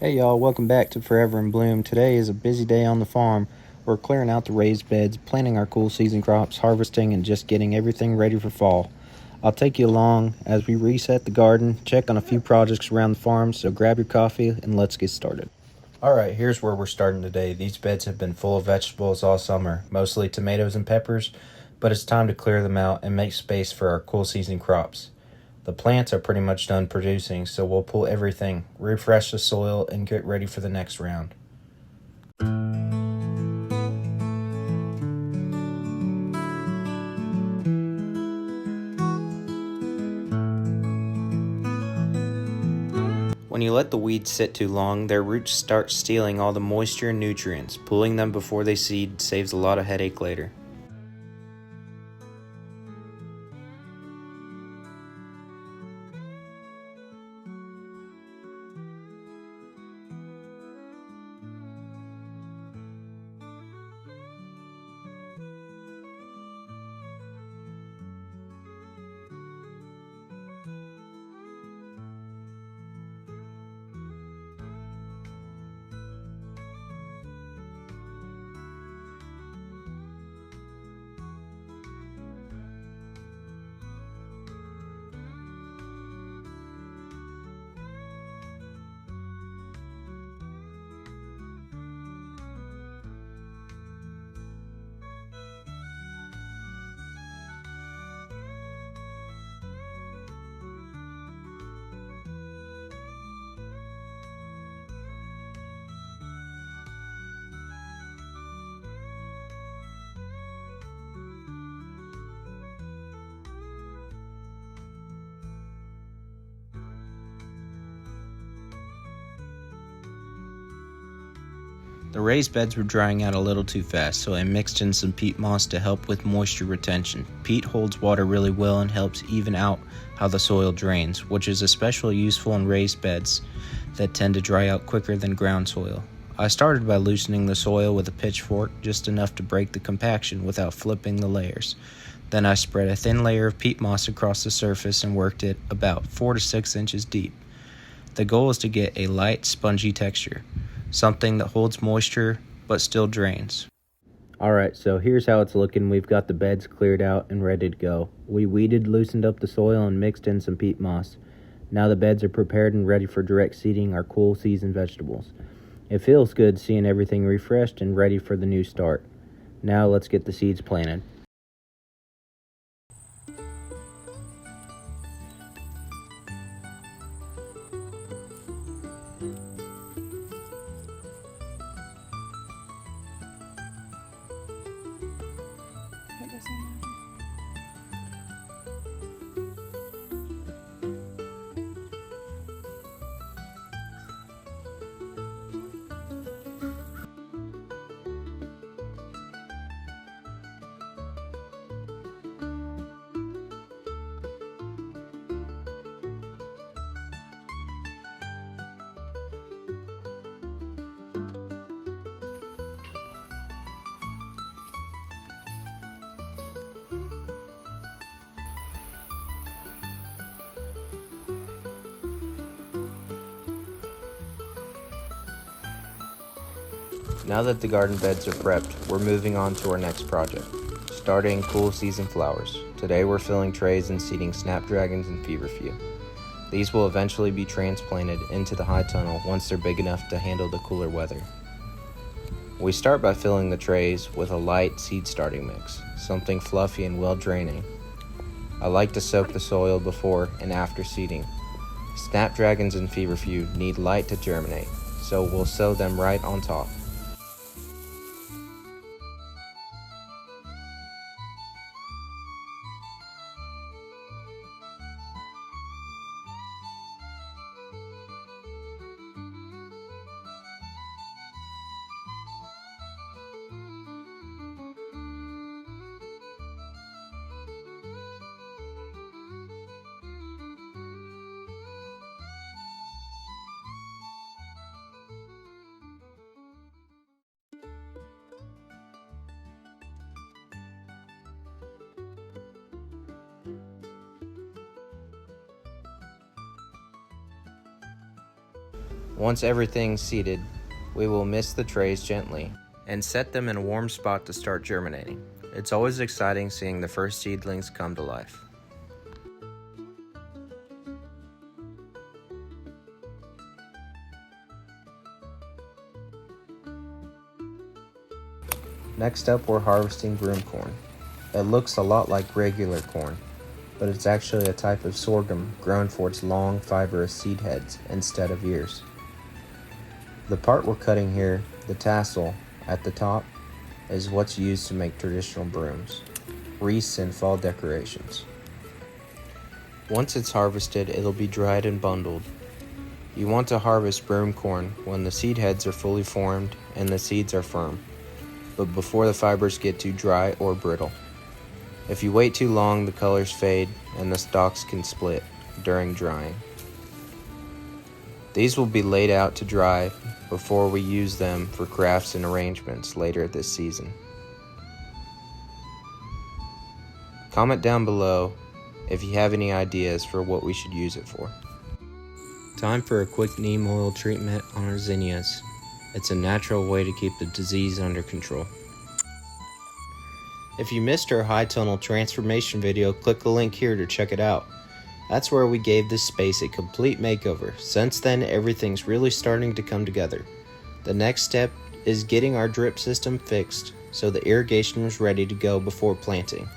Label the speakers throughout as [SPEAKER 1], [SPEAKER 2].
[SPEAKER 1] Hey y'all, welcome back to Forever in Bloom. Today is a busy day on the farm. We're clearing out the raised beds, planting our cool season crops, harvesting, and just getting everything ready for fall. I'll take you along as we reset the garden, check on a few projects around the farm, so grab your coffee and let's get started. Alright, here's where we're starting today. These beds have been full of vegetables all summer, mostly tomatoes and peppers, but it's time to clear them out and make space for our cool season crops. The plants are pretty much done producing, so we'll pull everything, refresh the soil, and get ready for the next round. When you let the weeds sit too long, their roots start stealing all the moisture and nutrients. Pulling them before they seed saves a lot of headache later. The raised beds were drying out a little too fast, so I mixed in some peat moss to help with moisture retention. Peat holds water really well and helps even out how the soil drains, which is especially useful in raised beds that tend to dry out quicker than ground soil. I started by loosening the soil with a pitchfork, just enough to break the compaction without flipping the layers. Then I spread a thin layer of peat moss across the surface and worked it about 4 to 6 inches deep. The goal is to get a light, spongy texture. Something that holds moisture but still drains. Alright, so here's how it's looking. We've got the beds cleared out and ready to go. We weeded, loosened up the soil, and mixed in some peat moss. Now the beds are prepared and ready for direct seeding our cool season vegetables. It feels good seeing everything refreshed and ready for the new start. Now let's get the seeds planted. Now that the garden beds are prepped, we're moving on to our next project, starting cool season flowers. Today we're filling trays and seeding snapdragons and feverfew. These will eventually be transplanted into the high tunnel once they're big enough to handle the cooler weather. We start by filling the trays with a light seed starting mix, something fluffy and well draining. I like to soak the soil before and after seeding. Snapdragons and feverfew need light to germinate, so we'll sow them right on top. Once everything's seeded, we will mist the trays gently and set them in a warm spot to start germinating. It's always exciting seeing the first seedlings come to life. Next up, we're harvesting broom corn. It looks a lot like regular corn, but it's actually a type of sorghum grown for its long, fibrous seed heads instead of ears. The part we're cutting here, the tassel at the top, is what's used to make traditional brooms, wreaths, and fall decorations. Once it's harvested, it'll be dried and bundled. You want to harvest broom corn when the seed heads are fully formed and the seeds are firm, but before the fibers get too dry or brittle. If you wait too long, the colors fade and the stalks can split during drying. These will be laid out to dry before we use them for crafts and arrangements later this season. Comment down below if you have any ideas for what we should use it for. Time for a quick neem oil treatment on our zinnias. It's a natural way to keep the disease under control. If you missed our high tunnel transformation video, click the link here to check it out. That's where we gave this space a complete makeover. Since then, everything's really starting to come together. The next step is getting our drip system fixed so the irrigation is ready to go before planting.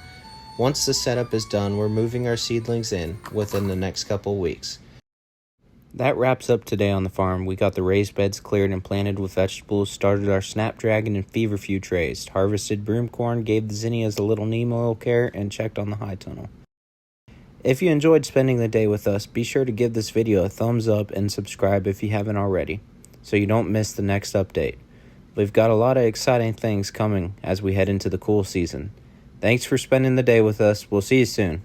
[SPEAKER 1] Once the setup is done, we're moving our seedlings in within the next couple weeks. That wraps up today on the farm. We got the raised beds cleared and planted with vegetables, started our snapdragon and feverfew trays, harvested broom corn, gave the zinnias a little neem oil care, and checked on the high tunnel. If you enjoyed spending the day with us, be sure to give this video a thumbs up and subscribe if you haven't already, so you don't miss the next update. We've got a lot of exciting things coming as we head into the cool season. Thanks for spending the day with us. We'll see you soon.